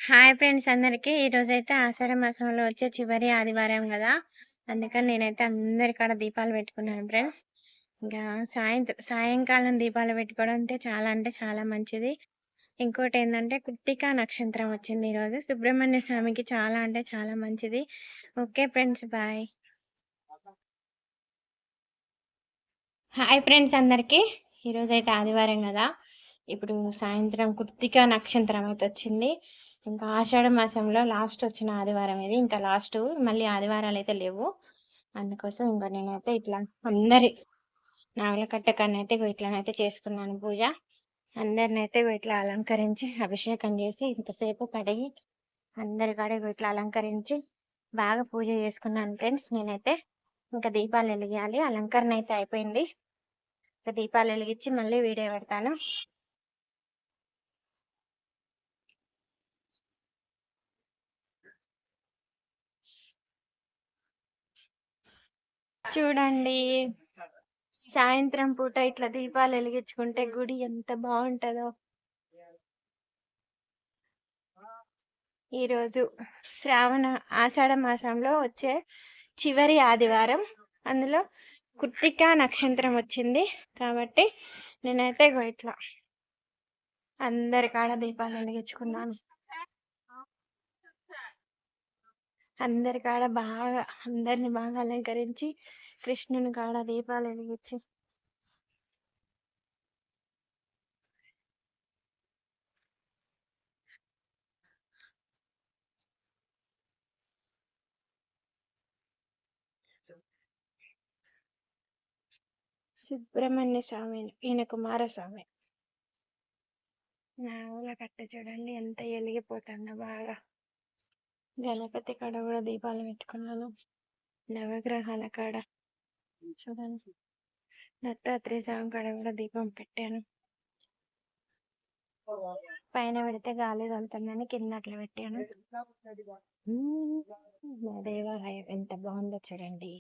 Hi friends అందరికీ. ఈరోజైతే ఆషాఢ మాసంలో వచ్చే చివరి ఆదివారం గదా! అందుకని నేనైతే అందరి కాడ దీపాలు పెట్టుకున్నాను ఫ్రెండ్స్. ఇంకా సాయంకాలం దీపాలు పెట్టుకోవడం అంటే చాలా మంచిది. ఇంకోటేందంటే కృత్తికా నక్షత్రం వచ్చింది ఈరోజు. సుబ్రహ్మణ్య స్వామికి చాలా అంటే చాలా మంచిది. Okay friends, bye. Hi friends అందరికీ. ఈరోజైతే ఆదివారం గదా! ఇప్పుడు సాయంత్రం కృత్తికా నక్షత్రం అయితే వచ్చింది. ఇంకా ఆషాఢ మాసంలో లాస్ట్ వచ్చిన ఆదివారం ఇది. ఇంకా లాస్టు మళ్ళీ ఆదివారాలైతే లేవు. అందుకోసం ఇంక నేనైతే ఇట్లా అందరి నాగలకట్ట కాడనైతే ఇట్లనైతే చేసుకున్నాను పూజ. అందరినైతే ఇట్లా అలంకరించి, అభిషేకం చేసి, ఇంతసేపు కడిగి, అందరి కాడ ఇట్లా అలంకరించి బాగా పూజ చేసుకున్నాను ఫ్రెండ్స్ నేనైతే. ఇంకా దీపాలు వెలిగియాలి. అలంకరణ అయితే అయిపోయింది. ఇక దీపాలు వెలిగించి మళ్ళీ వీడియో పెడతాను. చూడండి, సాయంత్రం పూట ఇట్లా దీపాలు వెలిగించుకుంటే గుడి ఎంత బాగుంటుందో. ఈరోజు ఆషాఢ మాసంలో వచ్చే చివరి ఆదివారం. అందులో కృత్తికా నక్షత్రం వచ్చింది కాబట్టి నేనైతే ఇట్లా అందరి కాడ దీపాలు వెలిగించుకున్నాను. అందరి కాడ అందరిని బాగా అలంకరించి, కృష్ణుని కాడ దీపాలు వెలిగించి, సుబ్రహ్మణ్య స్వామి ఈయన కుమారస్వామి నావుల కట్ట చూడండి ఎంత వెలిగిపోతుందో బాగా. గణపతి కాడ కూడా దీపాలు పెట్టుకున్నాను. నవగ్రహాల కాడ చూడండి, దత్తాత్రేయ స్వామి కాడ కూడా దీపం పెట్టాను. పైన పెడితే గాలి తగులుతుందని కింద అట్లా పెట్టాను. మా దేవాలయం ఎంత బాగుందో చూడండి.